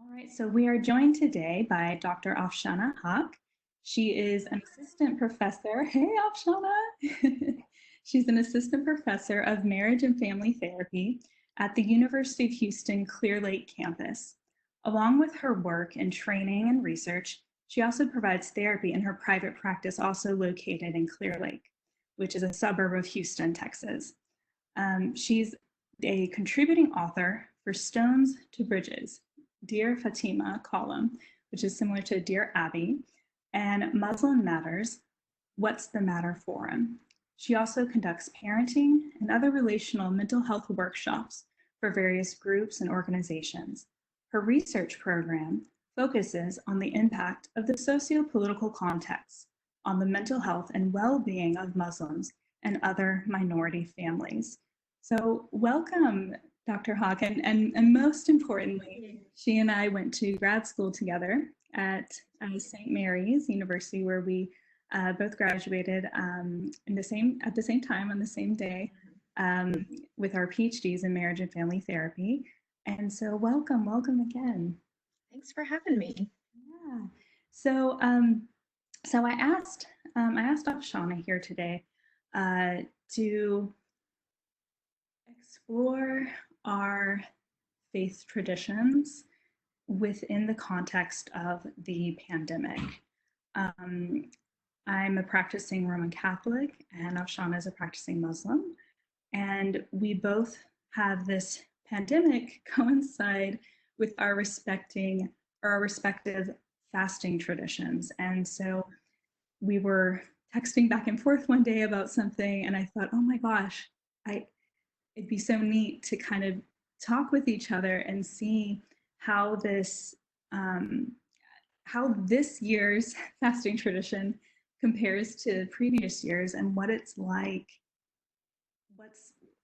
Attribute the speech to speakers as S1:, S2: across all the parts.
S1: All right, so we are joined today by Dr. Afshana Haque. She is an assistant professor. Hey, Afshana! She's an assistant professor of marriage and family therapy at the University of Houston Clear Lake campus. Along with her work and training and research, she also provides therapy in her private practice, also located in Clear Lake, which is a suburb of Houston, Texas. She's a contributing author for Stones to Bridges, Dear Fatima column, which is similar to Dear Abby, and Muslim Matters, What's the Matter Forum. She also conducts parenting and other relational mental health workshops for various groups and organizations. Her research program focuses on the impact of the socio-political context on the mental health and well-being of Muslims and other minority families. So welcome, Dr. Haque, and most importantly, she and I went to grad school together at St. Mary's University, where we both graduated at the same time on the same day with our PhDs in marriage and family therapy. And so, welcome again.
S2: Thanks for having me.
S1: Yeah. So, I asked Afshana here today to explore our faith traditions within the context of the pandemic. I'm a practicing Roman Catholic, and Afshana is a practicing Muslim. And we both have this pandemic coincide with our respective fasting traditions. And so we were texting back and forth one day about something, and I thought, oh my gosh, it'd be so neat to kind of talk with each other and see how this year's fasting tradition compares to previous years and what it's like,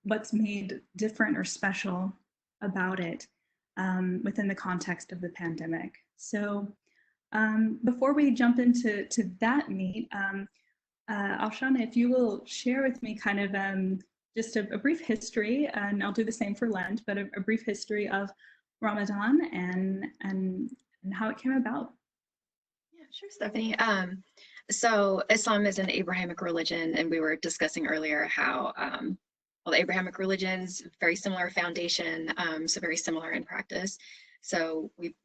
S1: what's made different or special about it within the context of the pandemic. So before we jump into that meat, Afshana, if you will share with me kind of just a brief history, and I'll do the same for Lent, but a brief history of Ramadan and how it came about.
S2: Yeah, sure, Stephanie. So Islam is an Abrahamic religion, and we were discussing earlier how well, the Abrahamic religions, very similar foundation, so very similar in practice. So we,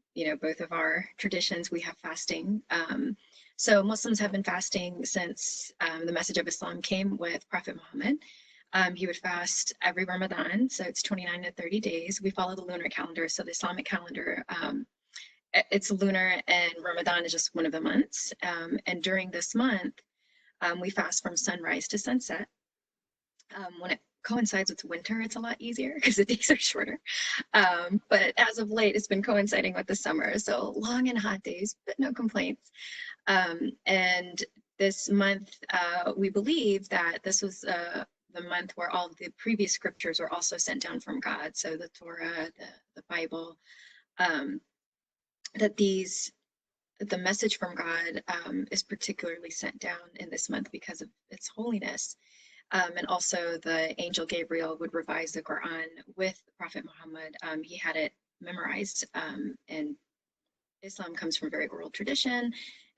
S2: both of our traditions, we have fasting. So Muslims have been fasting since the message of Islam came with Prophet Muhammad. He would fast every Ramadan, so it's 29 to 30 days. We follow the lunar calendar, so the Islamic calendar, it's lunar, and Ramadan is just one of the months. And during this month, we fast from sunrise to sunset. When it coincides with winter, it's a lot easier because the days are shorter. But as of late, it's been coinciding with the summer, so long and hot days, but no complaints. And this month, we believe that this was the month where all of the previous scriptures were also sent down from God. So the Torah, the Bible, that the message from God is particularly sent down in this month because of its holiness. And also the angel Gabriel would revise the Quran with Prophet Muhammad. He had it memorized, and Islam comes from a very oral tradition.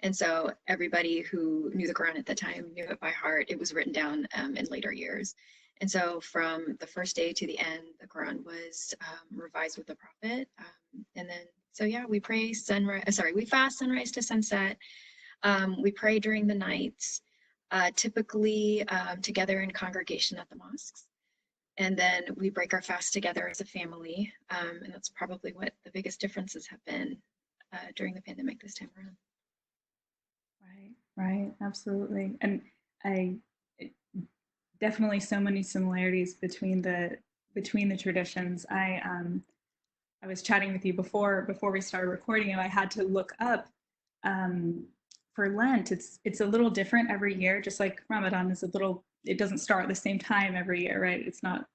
S2: And so everybody who knew the Quran at the time knew it by heart. It was written down in later years. And so from the first day to the end, the Quran was revised with the Prophet. And then, so yeah, we pray we fast sunrise to sunset. We pray during the nights, typically together in congregation at the mosques. And then we break our fast together as a family. And that's probably what the biggest differences have been during the pandemic this time around.
S1: Right, absolutely. And definitely so many similarities between the traditions. I was chatting with you before we started recording, and I had to look up for Lent. It's a little different every year, just like Ramadan is it doesn't start at the same time every year, right? It's not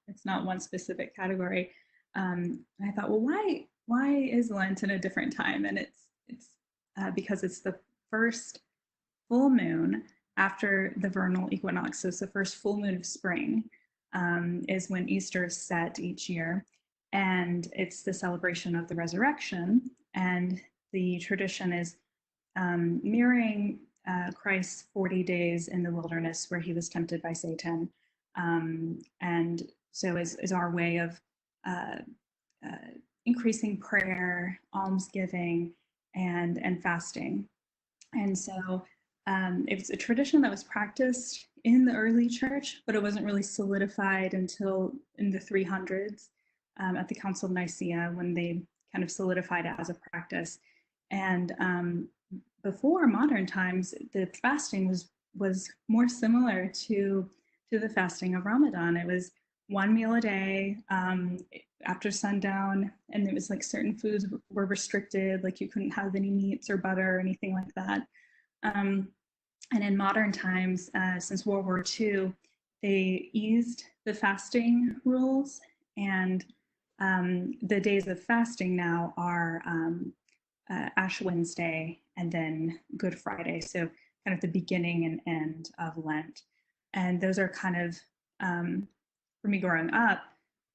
S1: one specific category. I thought, well, why is Lent in a different time? And it's because it's the first full moon after the vernal equinox. So it's the first full moon of spring is when Easter is set each year. and it's the celebration of the resurrection. And the tradition is mirroring Christ's 40 days in the wilderness where he was tempted by Satan. And so is our way of uh, uh, increasing prayer, almsgiving, and fasting. And so it was a tradition that was practiced in the early church, but it wasn't really solidified until in the 300s at the Council of Nicaea when they kind of solidified it as a practice. And before modern times, the fasting was more similar to the fasting of Ramadan. It was one meal a day after sundown, and it was like certain foods were restricted, like you couldn't have any meats or butter or anything like that. Um, and in modern times, since World War II, they eased the fasting rules, and the days of fasting now are Ash Wednesday and then Good Friday. So kind of the beginning and end of Lent. And those are kind of, for me growing up,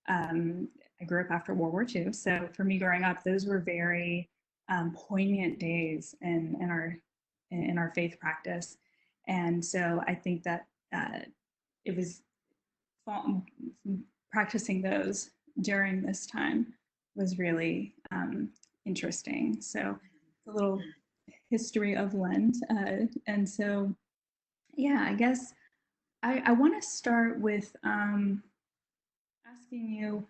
S1: I grew up after World War II. So for me growing up, those were very poignant days in our faith practice. And so I think that it was practicing those during this time was really interesting. So a little history of Lent. And so, yeah, I guess I want to start with asking you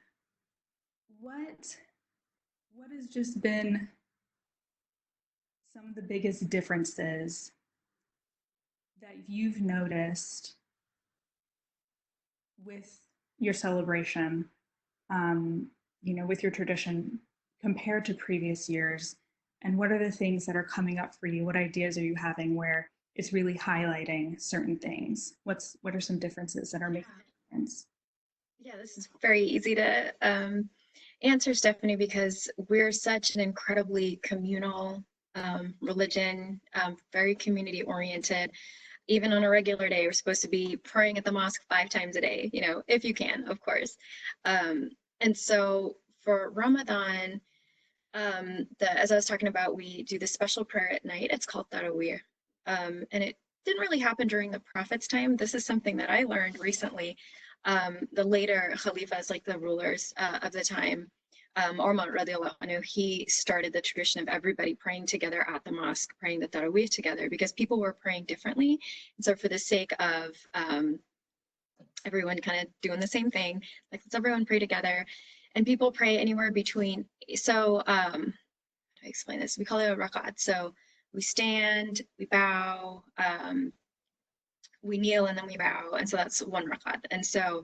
S1: what what has just been some of the biggest differences that you've noticed with your celebration, with your tradition compared to previous years? And what are the things that are coming up for you? What ideas are you having where it's really highlighting certain things? What are some differences that are making a difference?
S2: Yeah, this is very easy to answer, Stephanie, because we're such an incredibly communal religion, very community oriented. Even on a regular day, we're supposed to be praying at the mosque 5 times a day, if you can, of course. And so for Ramadan, as I was talking about, we do this special prayer at night. It's called Tarawih. And it didn't really happen during the Prophet's time. This is something that I learned recently. The later Khalifas, like the rulers of the time, Umar radiallahu anhu, he started the tradition of everybody praying together at the mosque, praying the Tarawih together, because people were praying differently. And so for the sake of everyone kind of doing the same thing, like let's everyone pray together. And people pray anywhere between, so how do I explain this? We call it a rakat. So we stand, we bow, we kneel, and then we bow. And so that's one rakat. And so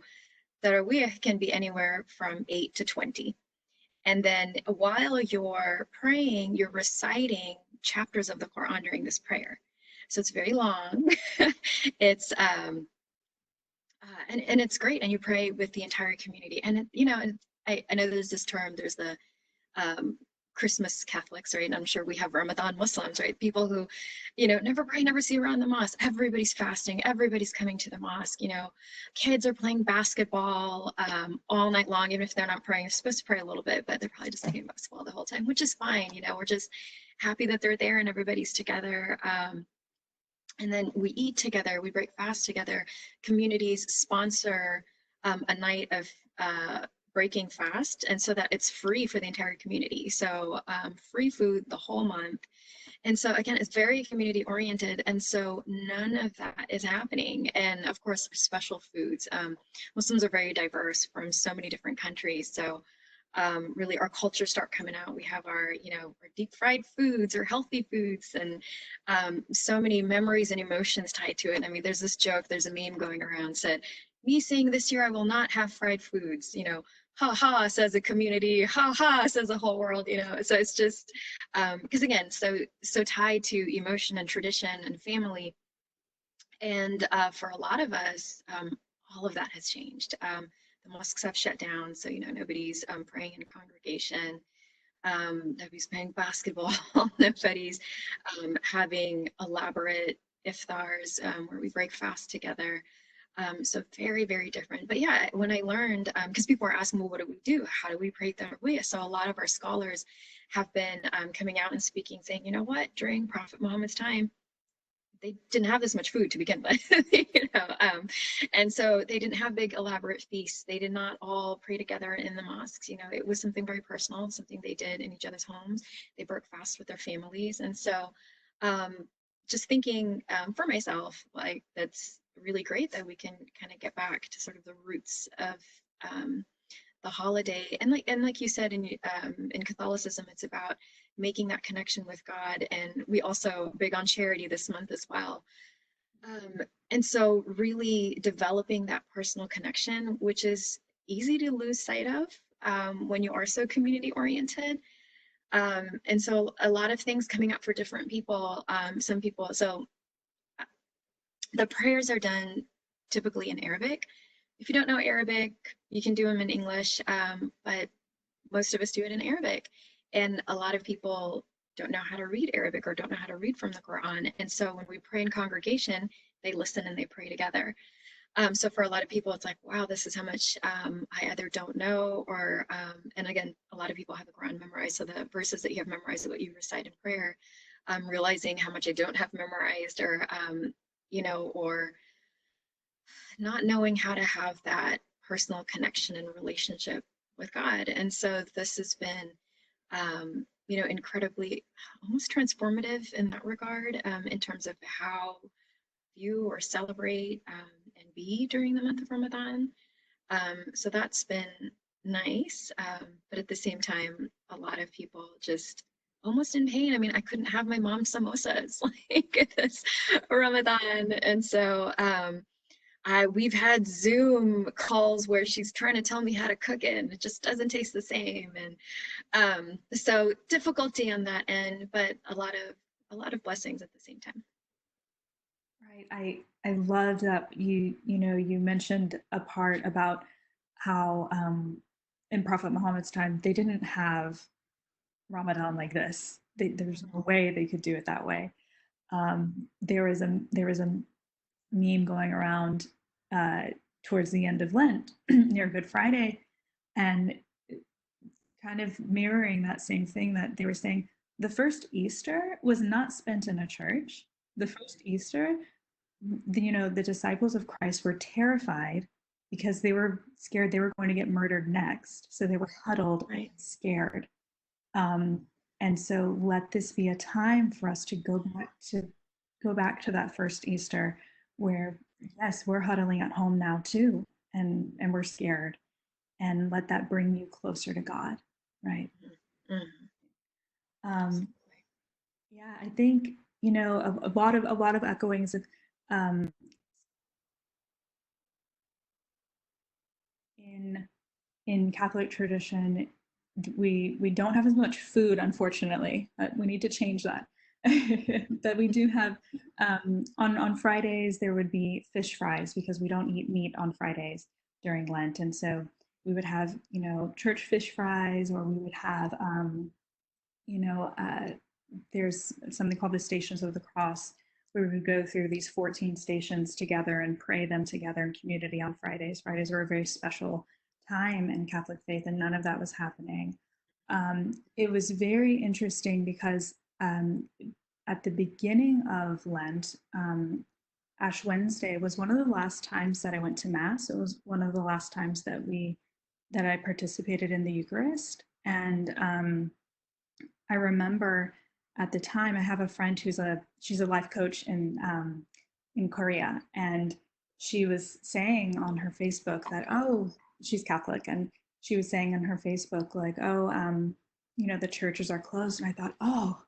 S2: the tarawih can be anywhere from 8 to 20. And then while you're praying, you're reciting chapters of the Quran during this prayer. So it's very long. It's and it's great, and you pray with the entire community. And I know there's this term. There's the Christmas Catholics, right? And I'm sure we have Ramadan Muslims, right? People who, never pray, never see around the mosque. Everybody's fasting. Everybody's coming to the mosque. Kids are playing basketball all night long, even if they're not praying. They're supposed to pray a little bit, but they're probably just playing basketball the whole time, which is fine. We're just happy that they're there and everybody's together. And then we eat together, we break fast together. Communities sponsor a night of breaking fast, and so that it's free for the entire community. So free food the whole month. And so again, it's very community oriented. And so none of that is happening. And of course, special foods. Muslims are very diverse from so many different countries. So really our cultures start coming out. We have our deep fried foods or healthy foods, and so many memories and emotions tied to it. I mean, there's this joke, there's a meme going around said, me saying this year I will not have fried foods, ha ha says a community, ha ha says a whole world, so it's just because again, so tied to emotion and tradition and family. And for a lot of us, all of that has changed. The mosques have shut down, so nobody's praying in a congregation. Nobody's playing basketball. Nobody's having elaborate iftars where we break fast together. So very, very different. But yeah, when I learned, because people are asking, well, what do we do? How do we pray that way? So a lot of our scholars have been coming out and speaking, saying, you know what, during Prophet Muhammad's time, they didn't have this much food to begin with, and so they didn't have big elaborate feasts. They did not all pray together in the mosques. It was something very personal, something they did in each other's homes. They broke fast with their families, and so just thinking for myself, like that's really great that we can kind of get back to sort of the roots of um, the holiday, and like you said, in Catholicism, it's about making that connection with God, and we also big on charity this month as well. And so really developing that personal connection, which is easy to lose sight of when you are so community oriented. And so a lot of things coming up for different people. Some people, so the prayers are done typically in Arabic. If you don't know Arabic, you can do them in English, but most of us do it in Arabic. And a lot of people don't know how to read Arabic or don't know how to read from the Quran. And so when we pray in congregation, they listen and they pray together. So for a lot of people, it's like, wow, this is how much I either don't know or, and again, a lot of people have the Quran memorized. So the verses that you have memorized are what you recite in prayer, realizing how much I don't have memorized or not knowing how to have that personal connection and relationship with God. And so this has been, incredibly almost transformative in that regard, in terms of how view or celebrate and be during the month of Ramadan. So that's been nice. But at the same time, a lot of people just almost in pain. I mean, I couldn't have my mom's samosas like this Ramadan. And so we've had Zoom calls where she's trying to tell me how to cook it, and it just doesn't taste the same. And so difficulty on that end, but a lot of blessings at the same time.
S1: Right. I love that you mentioned a part about how in Prophet Muhammad's time they didn't have Ramadan like this. There's no way they could do it that way. There was a meme going around uh, towards the end of Lent near Good Friday, and kind of mirroring that same thing that they were saying. The first Easter was not spent in a church. The first Easter, the disciples of Christ were terrified because they were scared they were going to get murdered next. So they were huddled,
S2: Right.
S1: scared. Um, and so let this be a time for us to go back to that first Easter where, yes, we're huddling at home now too, and we're scared. And let that bring you closer to God, right?
S2: Mm-hmm.
S1: Um, yeah, I think a lot of echoings of um, in in Catholic tradition, we don't have as much food, unfortunately. We need to change that. But we do have on Fridays there would be fish fries because we don't eat meat on Fridays during Lent, and so we would have church fish fries, or we would have you know there's something called the Stations of the Cross, where we would go through these 14 stations together and pray them together in community on Fridays. Fridays were a very special time in Catholic faith, and none of that was happening. It was very interesting because at the beginning of Lent, Ash Wednesday was one of the last times that I went to Mass. It was one of the last times that I participated in the Eucharist, and I remember at the time I have a friend she's a life coach in Korea, and she was saying on her Facebook that, oh, she's Catholic, and she was saying on her Facebook like, oh, the churches are closed, and I thought, oh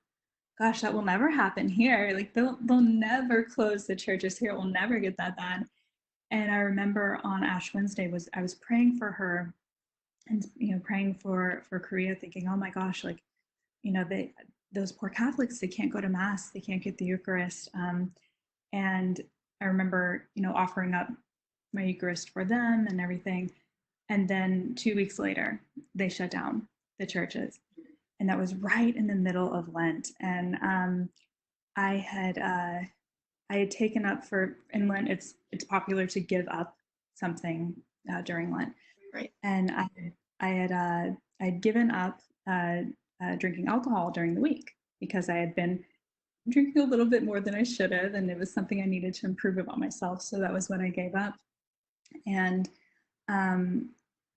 S1: gosh, that will never happen here. Like they'll never close the churches here. We'll never get that bad. And I remember on Ash Wednesday I was praying for her, and praying for Korea, thinking, oh my gosh, like they those poor Catholics, they can't go to Mass, they can't get the Eucharist. And I remember, offering up my Eucharist for them and everything. And then 2 weeks later, they shut down the churches. And that was right in the middle of Lent. And I had I had taken up for in Lent. It's popular to give up something during Lent,
S2: Right.
S1: and I'd given up drinking alcohol during the week because I had been drinking a little bit more than I should have, and it was something I needed to improve about myself. So that was when I gave up, and um,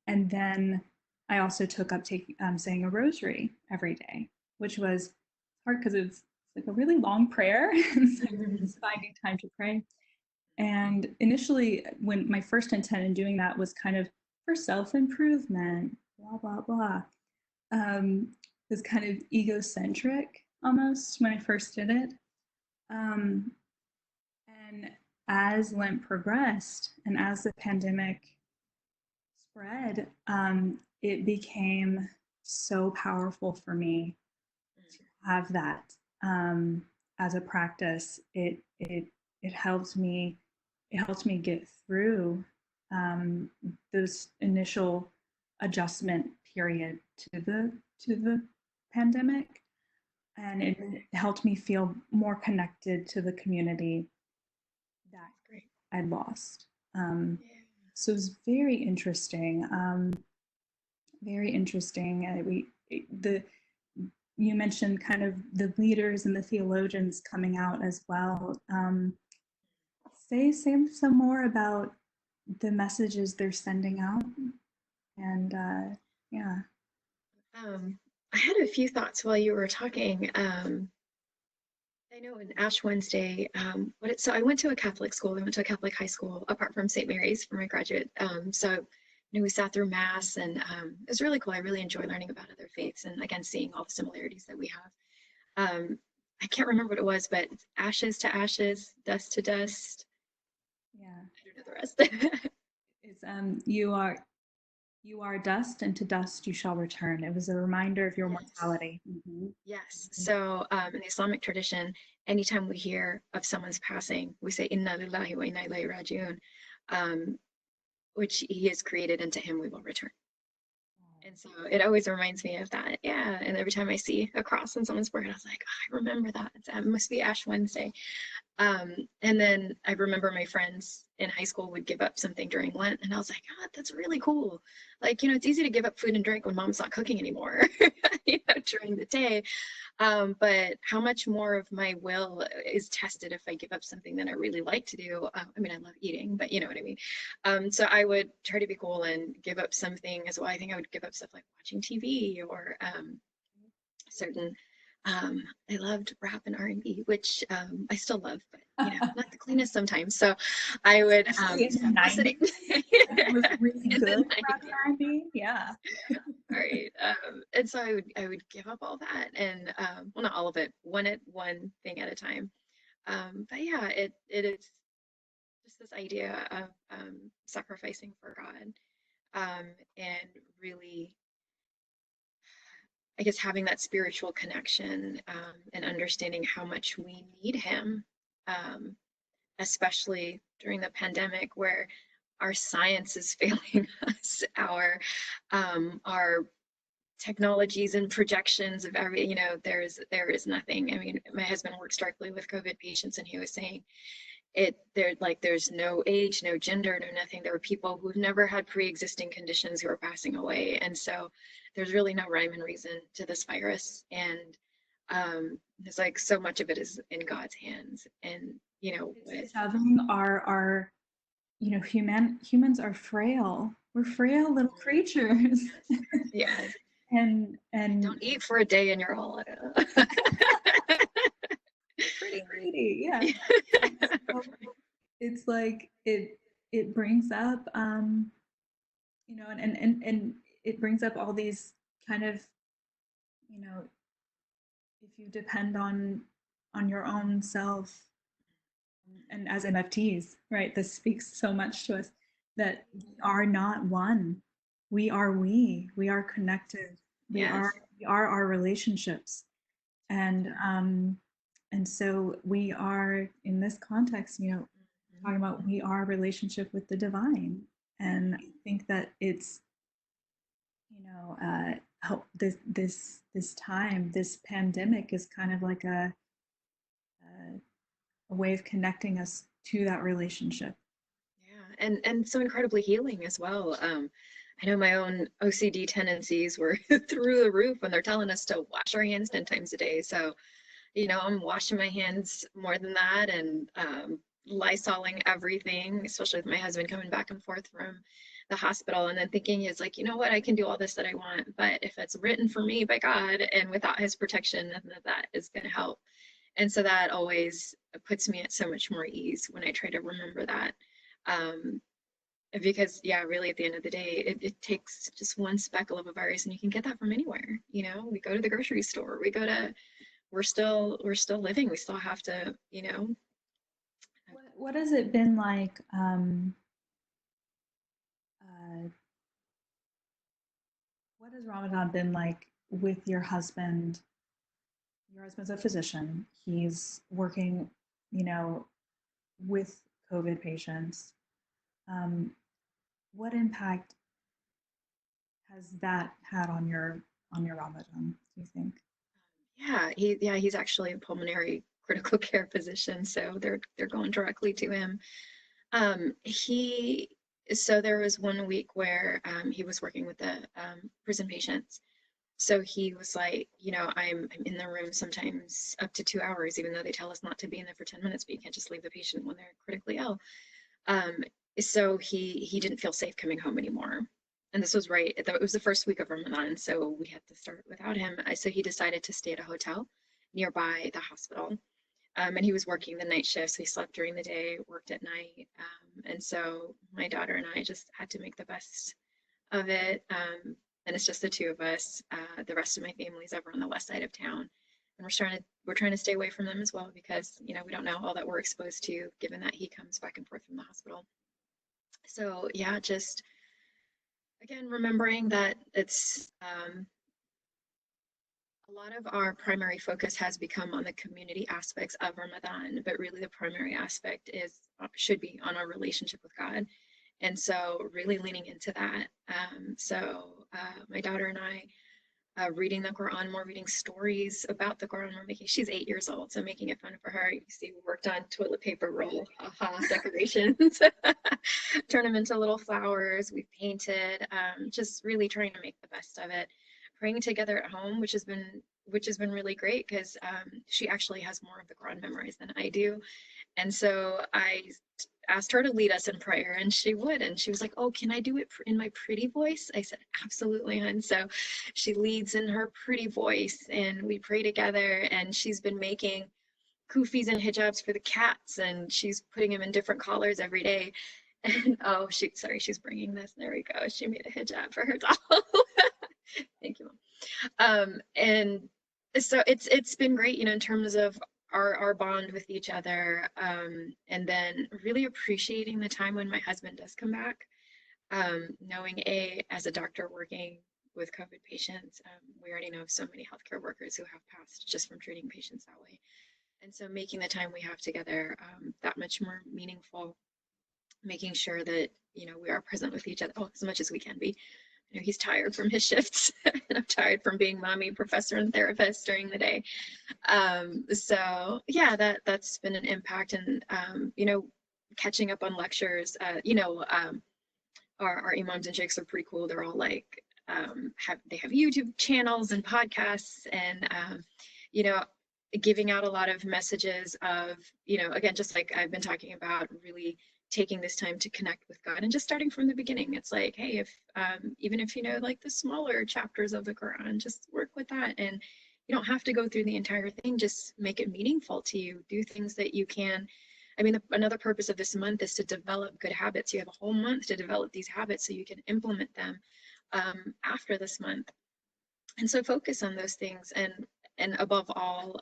S1: and then I also took up saying a rosary every day, which was hard because it's like a really long prayer, and so just finding time to pray. And initially, when my first intent in doing that was kind of for self improvement, blah blah blah. It was kind of egocentric almost when I first did it. Um, and as Lent progressed and as the pandemic spread, it became so powerful for me to have that as a practice. It helped me get through those initial adjustment period to the pandemic, and it helped me feel more connected to the community that
S2: Great.
S1: I'd lost.
S2: Yeah.
S1: So it was very interesting. Very interesting. The you mentioned kind of the leaders and the theologians coming out as well. Say some more about the messages they're sending out, and yeah.
S2: I had a few thoughts while you were talking. I know in Ash Wednesday, so I went to a Catholic school. I went to a Catholic high school apart from St. Mary's for my graduate. So we sat through Mass, and it was really cool. I really enjoy learning about other faiths and again seeing all the similarities that we have. I can't remember what it was, but it's ashes to ashes, dust to dust.
S1: Yeah.
S2: I don't know the rest.
S1: It's you are dust, and to dust you shall return. It was a reminder of your
S2: Yes.
S1: mortality. Mm-hmm.
S2: Yes. So in the Islamic tradition, anytime we hear of someone's passing, we say Inna lillahi wa inna ilayhi rajiun, which he has created, and to him we will return. And so it always reminds me of that. Yeah. And every time I see a cross on someone's forehead, I was like, oh, I remember that. It must be Ash Wednesday. And then I remember my friends in high school would give up something during Lent, and I was like, oh, that's really cool. Like, it's easy to give up food and drink when mom's not cooking anymore, during the day. But how much more of my will is tested if I give up something that I really like to do? I mean, I love eating, but you know what I mean. So I would try to be cool and give up something as well. I think I would give up stuff like watching TV or certain. I loved rap and R&B, which I still love, but not the cleanest sometimes. So I would
S1: In the 90s, it was really good rap and R&B. Yeah.
S2: All right. And so I would give up all that, and well, not all of it, one thing at a time. But yeah, it is just this idea of sacrificing for God, and really, I guess, having that spiritual connection, and understanding how much we need Him, um, especially during the pandemic where our science is failing us, our technologies and projections of there is nothing. I mean, my husband works directly with COVID patients, and he was saying there's no age, no gender, no nothing. There were people who've never had pre-existing conditions who are passing away, and so there's really no rhyme and reason to this virus. And it's like so much of it is in God's hands. And
S1: It's having our humans are frail. We're frail little creatures.
S2: Yes.
S1: and
S2: Don't eat for a day and you're all
S1: pretty greedy, yeah. So it's like it brings up and it brings up all these kind of you know if you depend on your own self and as NFTs, right? This speaks so much to us that we are not one. We are connected.
S2: Yes.
S1: We are our relationships. And so we are in this context, talking about we are a relationship with the divine. And I think that it's, help this time, this pandemic is kind of like a a way of connecting us to that relationship.
S2: Yeah, and so incredibly healing as well. I know my own OCD tendencies were through the roof when they're telling us to wash our hands 10 times a day. So, I'm washing my hands more than that, and Lysoling everything, especially with my husband coming back and forth from the hospital, and then thinking is like, you know what, I can do all this that I want, but if it's written for me by God and without his protection, none of that is going to help. And so that always puts me at so much more ease when I try to remember that. Um, because yeah, really at the end of the day, it takes just one speckle of a virus and you can get that from anywhere. We go to the grocery store, we're still living. We still have to.
S1: What has it been like? Uh, what has Ramadan been like with your husband? Your husband's a physician. He's working, you know, with COVID patients. Um, what impact has that had on your Ramadan, do you think?
S2: He's actually a pulmonary critical care physician, so they're going directly to him. He so there was one week where he was working with the prison patients. So he was like, I'm in the room sometimes up to 2 hours, even though they tell us not to be in there for 10 minutes, but you can't just leave the patient when they're critically ill. Um, so he didn't feel safe coming home anymore. And this was right, it was the first week of Ramadan, so we had to start without him. So he decided to stay at a hotel nearby the hospital. And he was working the night shift, so he slept during the day, worked at night. And so my daughter and I just had to make the best of it. And it's just the two of us. The rest of my family's over on the west side of town, and we're trying to stay away from them as well because we don't know all that we're exposed to, given that he comes back and forth from the hospital. So yeah, just again remembering that it's a lot of our primary focus has become on the community aspects of Ramadan, but really the primary aspect should be on our relationship with God. And so really leaning into that. My daughter and I, reading the Quran more, reading stories about the Quran. She's 8 years old, so making it fun for her. You see, we worked on toilet paper roll, decorations, turn them into little flowers. We've painted, just really trying to make the best of it. Praying together at home, which has been really great because she actually has more of the Quran memorized than I do. And so I asked her to lead us in prayer, and she would. And she was like, "Oh, can I do it in my pretty voice?" I said, "Absolutely." And so she leads in her pretty voice, and we pray together. And she's been making kufis and hijabs for the cats, and she's putting them in different collars every day. And oh, she's bringing this. There we go. She made a hijab for her doll. Thank you, Mom. And so it's been great, in terms of our bond with each other, and then really appreciating the time when my husband does come back, knowing as a doctor working with COVID patients, we already know of so many healthcare workers who have passed just from treating patients that way. And so making the time we have together that much more meaningful, making sure that, we are present with each other, as much as we can be. He's tired from his shifts, and I'm tired from being mommy, professor, and therapist during the day. So yeah, that's been an impact, and catching up on lectures. Our imams and sheikhs are pretty cool. They're all like they have YouTube channels and podcasts, and you know giving out a lot of messages of, again, just like I've been talking about, really taking this time to connect with God and just starting from the beginning. It's like, hey, if even if like the smaller chapters of the Quran, just work with that, and you don't have to go through the entire thing. Just make it meaningful to you. Do things that you can. I mean, another purpose of this month is to develop good habits. You have a whole month to develop these habits so you can implement them after this month. And so focus on those things, and above all,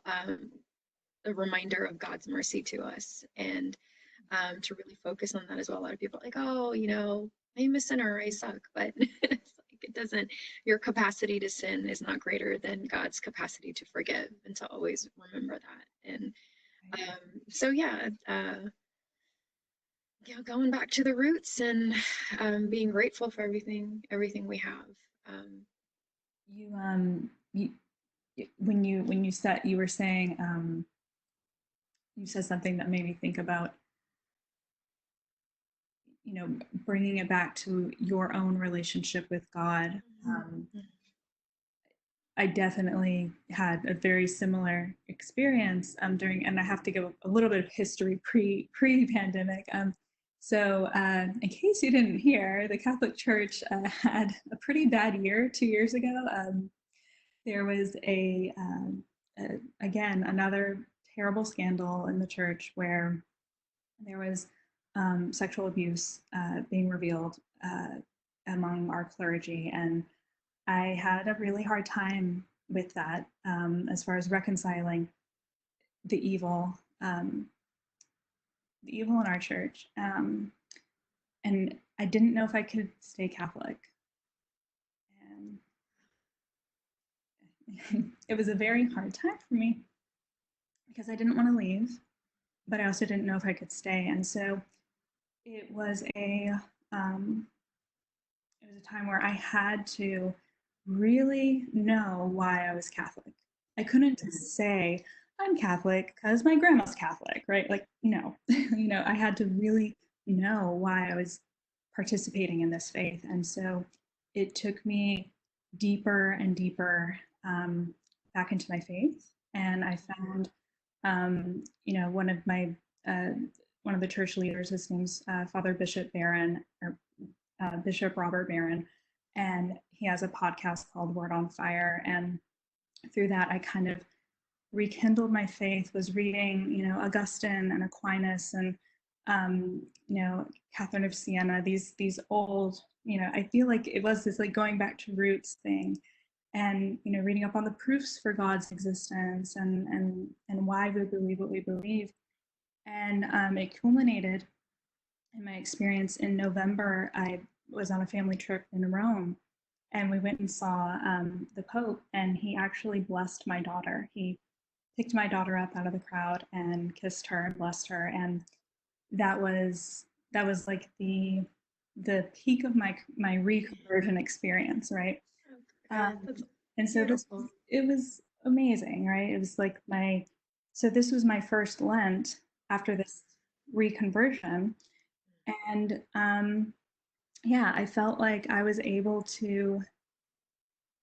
S2: a reminder of God's mercy to us, and to really focus on that as well. A lot of people are like, oh, I'm a sinner, I suck, but it's like, it doesn't. Your capacity to sin is not greater than God's capacity to forgive, and to always remember that. And so yeah, going back to the roots, and being grateful for everything we have.
S1: You when you said, you were saying you said something that made me think about, bringing it back to your own relationship with God. I definitely had a very similar experience during, and I have to give a little bit of history pre pandemic. In case you didn't hear, the Catholic Church had a pretty bad year 2 years ago. There was again, another terrible scandal in the church where there was sexual abuse being revealed among our clergy, and I had a really hard time with that as far as reconciling the evil, the evil in our church, and I didn't know if I could stay Catholic. And it was a very hard time for me because I didn't want to leave, but I also didn't know if I could stay. And so it was um, it was a time where I had to really know why I was Catholic. I couldn't just say I'm Catholic because my grandma's Catholic, right? Like, no, I had to really know why I was participating in this faith. And so it took me deeper and deeper back into my faith. And I found, uh, one of the church leaders, his name's Father Bishop Barron, or Bishop Robert Barron, and he has a podcast called Word on Fire. And through that, I kind of rekindled my faith. Was reading, Augustine and Aquinas and Catherine of Siena. These old, I feel like it was this like going back to roots thing, and reading up on the proofs for God's existence and why we believe what we believe. And it culminated in my experience in November. I was on a family trip in Rome, and we went and saw the Pope, and he actually blessed my daughter. He picked my daughter up out of the crowd and kissed her and blessed her, and that was like the peak of my reconversion experience, right? And so it was amazing, right? It was like so this was my first Lent after this reconversion, and yeah, I felt like I was able to,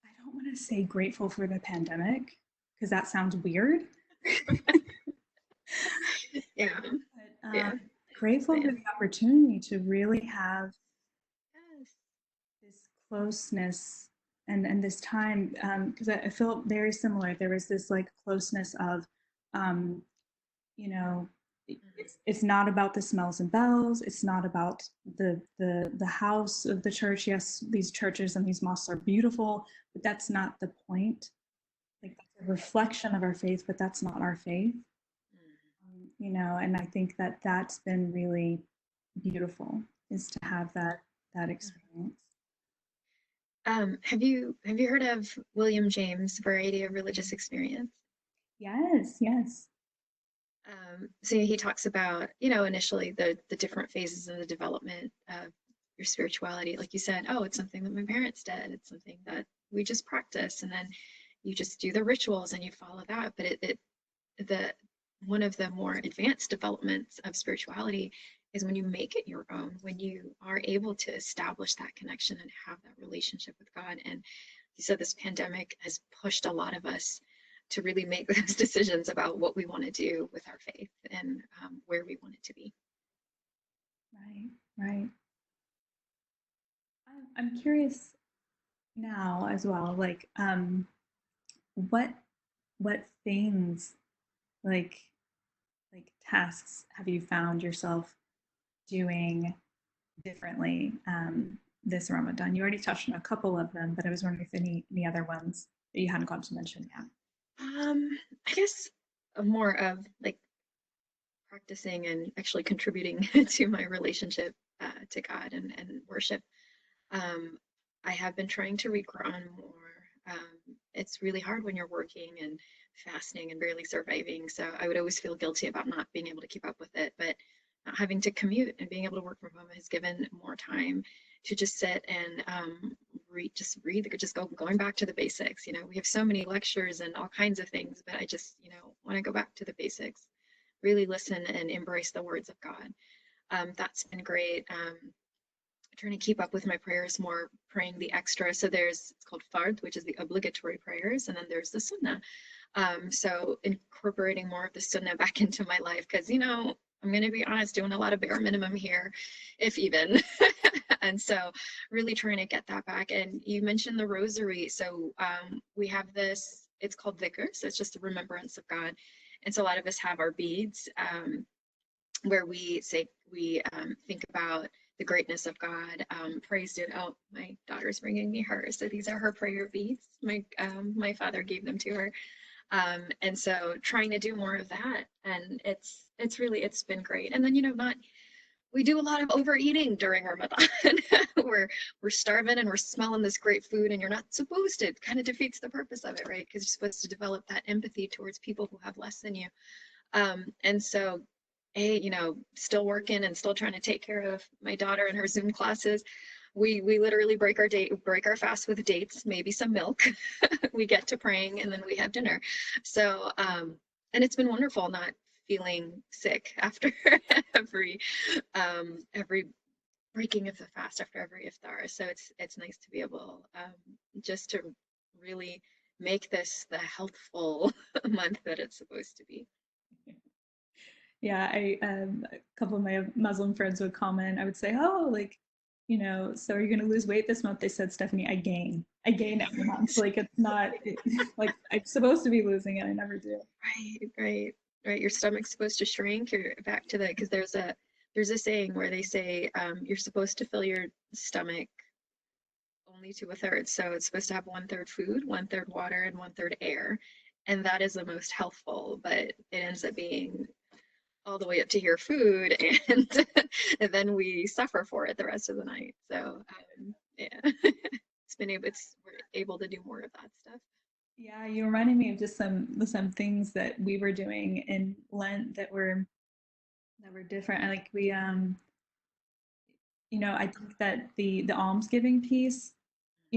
S1: I don't want to say grateful for the pandemic because that sounds weird.
S2: Yeah.
S1: But
S2: Yeah.
S1: grateful for the opportunity to really have this closeness and this time, because I felt very similar. There was this like closeness of, um, you know, it's not about the smells and bells. It's not about the house of the church. Yes, these churches and these mosques are beautiful, but that's not the point. Like that's a reflection of our faith, but that's not our faith. And I think that that's been really beautiful, is to have that experience.
S2: Have you heard of William James' Variety of Religious Experience?
S1: Yes, yes.
S2: So he talks about, initially the different phases of the development of your spirituality. Like you said, oh, it's something that my parents did. It's something that we just practice, and then you just do the rituals and you follow that. But the one of the more advanced developments of spirituality is when you make it your own, when you are able to establish that connection and have that relationship with God. And you said this pandemic has pushed a lot of us to really make those decisions about what we want to do with our faith and where we want it to be.
S1: Right, right. I'm curious now as well, like what what things, like tasks, have you found yourself doing differently this Ramadan? You already touched on a couple of them, but I was wondering if any other ones that you hadn't got to mention yet.
S2: I guess more of like practicing and actually contributing to my relationship to God and worship. Um, I have been trying to read Quran more. It's really hard when you're working and fasting and barely surviving. So I would always feel guilty about not being able to keep up with it. But not having to commute and being able to work from home has given more time to just sit and read, going back to the basics. We have so many lectures and all kinds of things, but I just, want to go back to the basics. really listen and embrace the words of God. That's been great. Trying to keep up with my prayers more, praying the extra. So it's called fard, which is the obligatory prayers, and then there's the sunnah. So incorporating more of the sunnah back into my life, because I'm going to be honest, doing a lot of bare minimum here, if even. And so really trying to get that back. And you mentioned the rosary. So we have this, it's called dhikr. So it's just a remembrance of God. And so a lot of us have our beads where we think about the greatness of God, praised it. Oh, my daughter's bringing me hers. So these are her prayer beads. My father gave them to her. And so trying to do more of that. And it's been great. And then, we do a lot of overeating during Ramadan. we're starving and we're smelling this great food, and you're not supposed to. It kind of defeats the purpose of it, right? Because you're supposed to develop that empathy towards people who have less than you. And so, still working and still trying to take care of my daughter and her Zoom classes. We literally break our fast with dates, maybe some milk. We get to praying, and then we have dinner. So, and it's been wonderful not feeling sick after every breaking of the fast, after every iftar. So it's nice to be able just to really make this the healthful month that it's supposed to be.
S1: Yeah, a couple of my Muslim friends would comment. I would say, "Oh, like, so are you going to lose weight this month?" They said, "Stephanie, I gain every month. Like, it's not like I'm supposed to be losing it. I never do."
S2: Right. Your stomach's supposed to shrink. You're back to that, because there's a saying where they say you're supposed to fill your stomach only to a third. So it's supposed to have 1/3 food, 1/3 water, and 1/3 air. And that is the most healthful, but it ends up being all the way up to your food, and, and then we suffer for it the rest of the night. So yeah, we're able to do more of that stuff.
S1: Yeah, you reminded me of just some things that we were doing in Lent that were different. And like I think that the almsgiving piece, I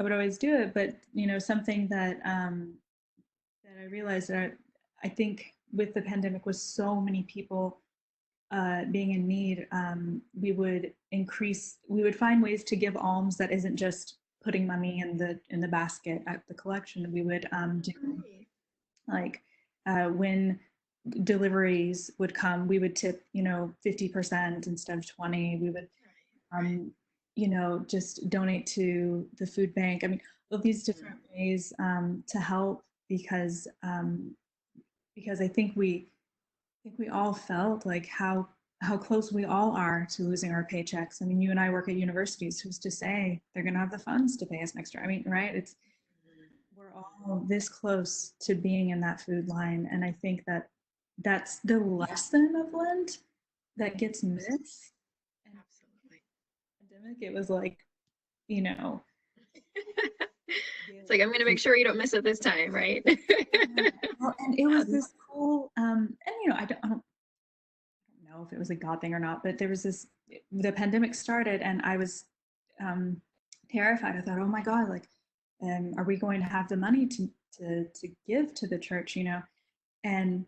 S1: would always do it, but something that that I realized that I think with the pandemic, with so many people being in need, we would find ways to give alms that isn't just putting money in the basket at the collection. We would do like when deliveries would come, we would tip 50% instead of 20. We would just donate to the food bank. I mean, all these different ways to help, because I think we all felt like how close we all are to losing our paychecks. I mean, you and I work at universities. Who's to say they're going to have the funds to pay us next year? I mean, right? We're all this close to being in that food line, and I think that that's the lesson of Lent that gets missed. And
S2: Absolutely.
S1: Pandemic, it was like, you know,
S2: it's like, I'm going to make sure you don't miss it this time, right?
S1: well, and it was this cool, and I don't know if it was a God thing or not, but there was the pandemic started, and I was terrified. I thought, oh my God, like, are we going to have the money to give to the church, And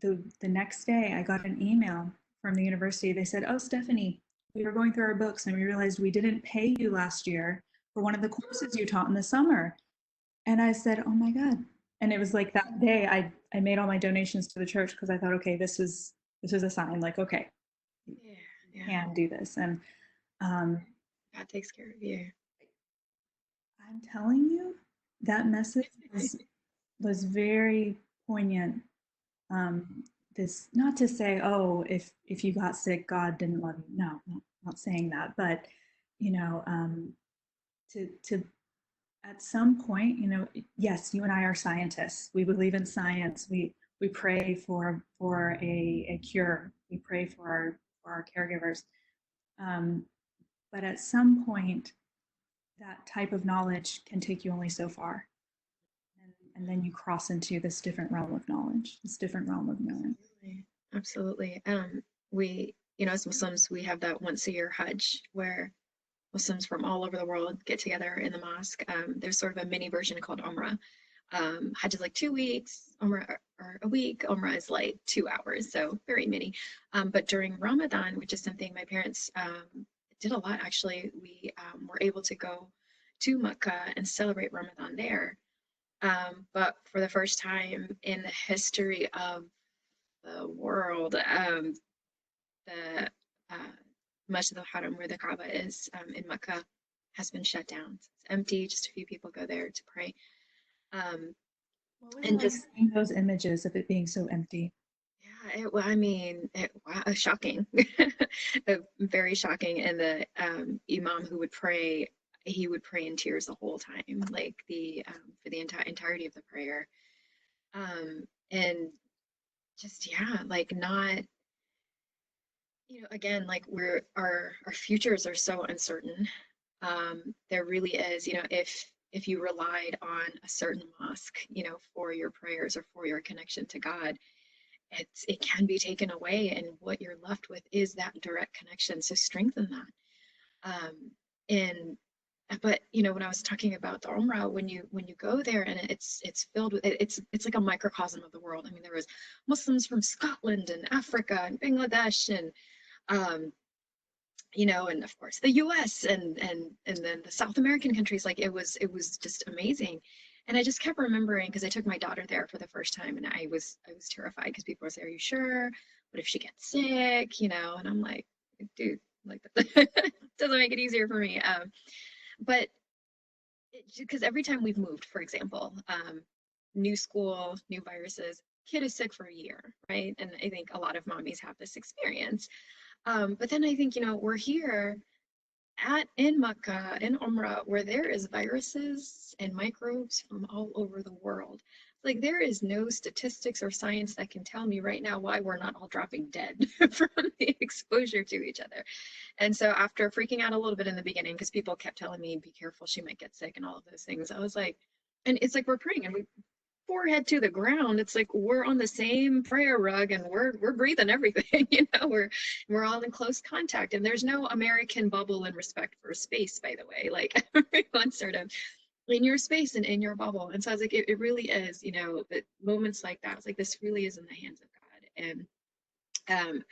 S1: the next day, I got an email from the university. They said, "Oh, Stephanie, we were going through our books and we realized we didn't pay you last year for one of the courses you taught in the summer." And I said, "Oh my God." And it was like that day I made all my donations to the church, because I thought, okay, this was a sign, like, okay, you can do this. And
S2: God takes care of you.
S1: I'm telling you, that message was very poignant. This, not to say, oh, if you got sick, God didn't love you. No, not saying that, but to at some point, yes, you and I are scientists. We believe in science. We pray for a cure. We pray for our caregivers. But at some point, that type of knowledge can take you only so far. And then you cross into this different realm of knowledge, this different realm of knowing.
S2: Absolutely. We, as Muslims, we have that once a year Hajj, where Muslims from all over the world get together in the mosque. There's sort of a mini version called Umrah, Hajj is like 2 weeks, Umrah or a week. Umrah is like 2 hours, so very mini. But during Ramadan, which is something my parents did a lot actually, we were able to go to Mecca and celebrate Ramadan there. But for the first time in the history of the world, the Masjid al-Haram, where the Kaaba is in Mecca, has been shut down. So it's empty. Just a few people go there to pray. Um,
S1: What was it
S2: and
S1: like
S2: just,
S1: seeing those images of it being so empty?
S2: yeah, well, I mean, wow, shocking. Very shocking. And the imam who would pray, he would pray in tears the whole time, like for the entirety of the prayer. And just, yeah, like not, again, like our futures are so uncertain. There really is, if you relied on a certain mosque, for your prayers or for your connection to God, it can be taken away, and what you're left with is that direct connection. So strengthen that. And but when I was talking about the Umrah, when you go there and it's filled with it's like a microcosm of the world. I mean, there was Muslims from Scotland and Africa and Bangladesh and um, and of course the US and then the South American countries. Like it was just amazing. And I just kept remembering, because I took my daughter there for the first time, and I was terrified because people were saying, "Are you sure? What if she gets sick?" And I'm like, dude, like that doesn't make it easier for me. But because every time we've moved, for example, new school, new viruses, kid is sick for a year, right? And I think a lot of mommies have this experience. But then I think, we're here in Makkah, in Umrah, where there is viruses and microbes from all over the world. Like there is no statistics or science that can tell me right now why we're not all dropping dead from the exposure to each other. And so after freaking out a little bit in the beginning, because people kept telling me, be careful, she might get sick and all of those things, I was like, and it's like we're praying and we forehead to the ground. It's like we're on the same prayer rug and we're breathing everything. We're all in close contact, and there's no American bubble in respect for space, by the way. Like everyone's sort of in your space and in your bubble. And so I was like, it really is, that moments like that, it's like this really is in the hands of God. And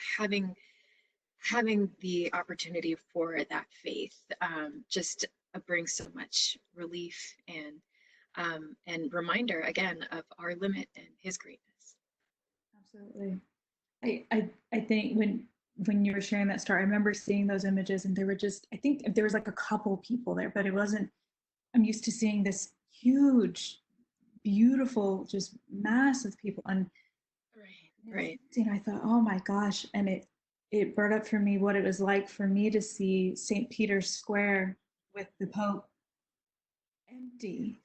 S2: having the opportunity for that faith just brings so much relief and reminder again of our limit and his greatness.
S1: Absolutely. I think when you were sharing that story, I remember seeing those images, and there were just, I think there was like a couple people there, but it wasn't. I'm used to seeing this huge, beautiful, just mass of people, and
S2: Right, right.
S1: I thought, oh my gosh, and it brought up for me what it was like for me to see St. Peter's Square with the Pope empty,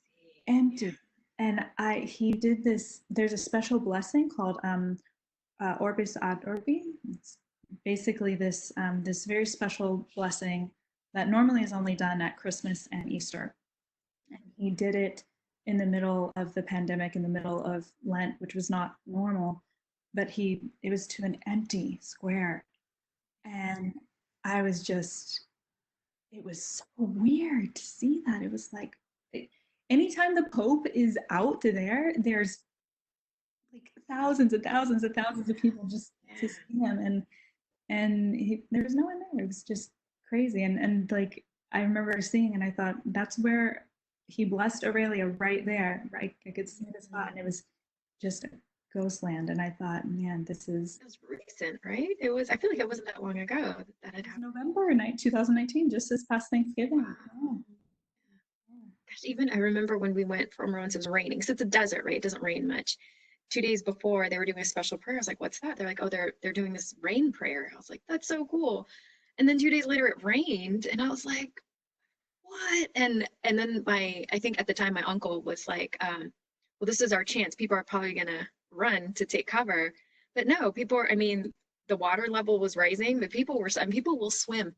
S2: Yeah.
S1: empty. And he did this. There's a special blessing called Orbis ad Orbi. It's basically this very special blessing that normally is only done at Christmas and Easter. And he did it in the middle of the pandemic, in the middle of Lent, which was not normal. But it was to an empty square, and I was just, it was so weird to see that. It was like, anytime the Pope is out there, there's like thousands and thousands and thousands of people just to see him, and there was no one there. It was just crazy, and like I remember seeing, and I thought that's where he blessed Aurelia right there. Right, I could see the spot, and it was just a ghost land. And I thought, man, this is.
S2: It was recent, right? I feel like it wasn't that long ago that
S1: It
S2: had
S1: was
S2: happened.
S1: November night, 2019, just this past Thanksgiving.
S2: Wow.
S1: Oh, yeah.
S2: Gosh, even I remember when we went for Umrah, it was raining. So it's a desert, right? It doesn't rain much. 2 days before, they were doing a special prayer. I was like, "What's that?" They're like, "Oh, they're doing this rain prayer." I was like, "That's so cool." And then 2 days later, it rained, and I was like, "What?" And then I think at the time my uncle was like, "Well, this is our chance. People are probably gonna run to take cover." But no, I mean, the water level was rising, but some people will swim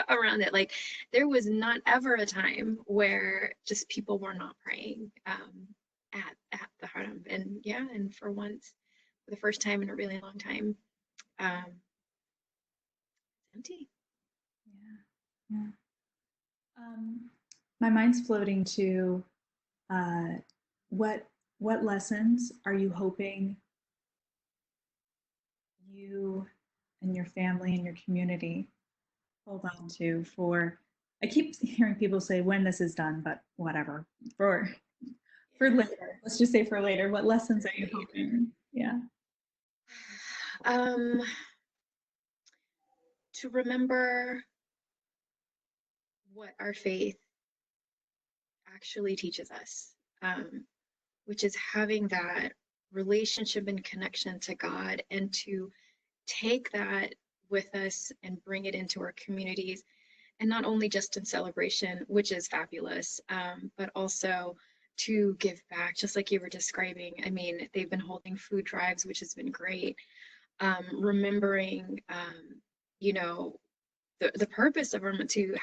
S2: around it. Like there was not ever a time where just people were not praying at the Haram. And yeah, and for once, for the first time in a really long time, um, empty.
S1: Yeah. Yeah. My mind's floating to uh, what what lessons are you hoping you and your family and your community hold on to for? I keep hearing people say when this is done, but whatever. For later. Let's just say for later. What lessons are you
S2: Right.
S1: hoping? Yeah.
S2: Um, to remember what our faith actually teaches us, which is having that relationship and connection to God, and to take that with us and bring it into our communities, and not only just in celebration, which is fabulous, but also to give back, just like you were describing. I mean, they've been holding food drives, which has been great. Remembering, you know, the purpose of Ramadan to,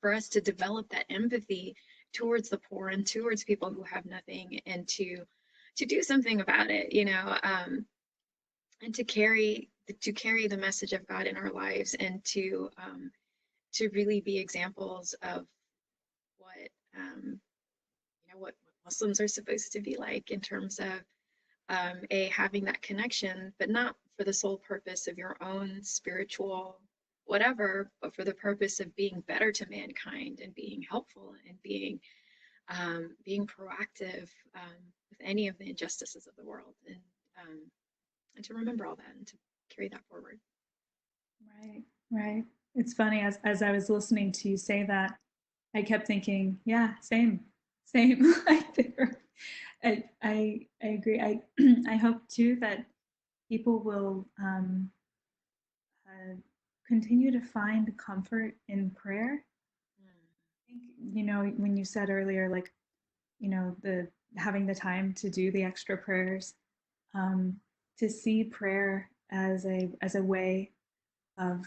S2: for us to develop that empathy towards the poor and towards people who have nothing, and to do something about it, and to carry the message of God in our lives, and to really be examples of what what Muslims are supposed to be like, in terms of having that connection, but not for the sole purpose of your own spiritual whatever, but for the purpose of being better to mankind, and being helpful, and being proactive, with any of the injustices of the world, um, and to remember all that, and to carry that forward.
S1: Right, right. It's funny, as I was listening to you say that, I kept thinking, yeah, same, same. I agree. I hope too that people will uh, continue to find comfort in prayer. I think, when you said earlier, like, the having the time to do the extra prayers, um, to see prayer as a way of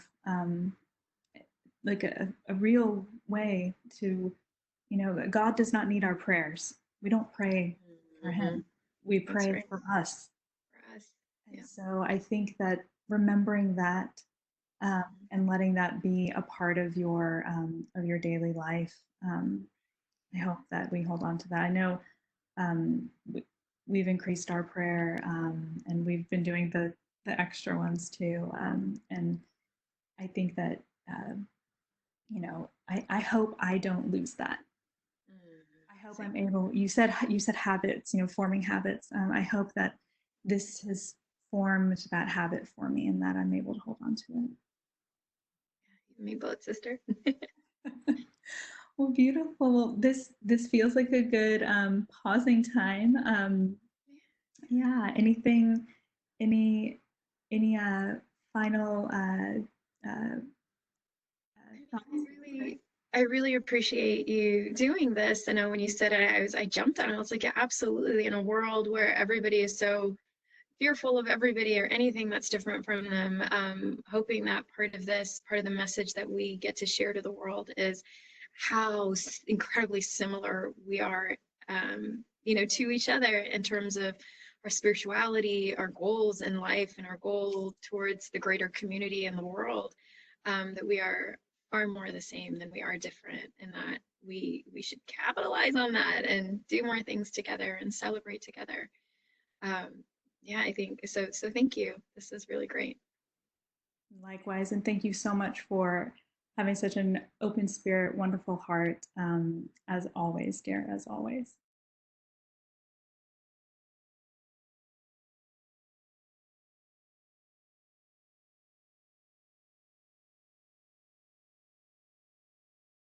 S1: like a real way to, God does not need our prayers. We don't pray for
S2: Mm-hmm.
S1: him. We
S2: That's
S1: pray
S2: right.
S1: for us.
S2: For us.
S1: And
S2: Yeah.
S1: so I think that remembering that, and letting that be a part of your daily life, I hope that we hold on to that. I know, um, we've increased our prayer, and we've been doing the extra ones too. And I think that, uh, I hope I don't lose that. I hope I'm
S2: Same.
S1: able. You said habits, forming habits. I hope that this has formed that habit for me, and that I'm able to hold on to
S2: Me both, sister.
S1: it. Well, beautiful. Well, this feels like a good pausing time. Yeah. Any final thoughts?
S2: I really appreciate you doing this. I know when you said it, I jumped on it. I was like, yeah, absolutely. In a world where everybody is so fearful of everybody or anything that's different from them, hoping that part of the message that we get to share to the world is how incredibly similar we are, to each other, in terms of our spirituality, our goals in life, and our goal towards the greater community and the world. That we are far more the same than we are different, and that we should capitalize on that and do more things together and celebrate together. Um, yeah, I think so. So thank you. This is really great.
S1: Likewise, and thank you so much for having such an open spirit, wonderful heart, as always, dear, as always.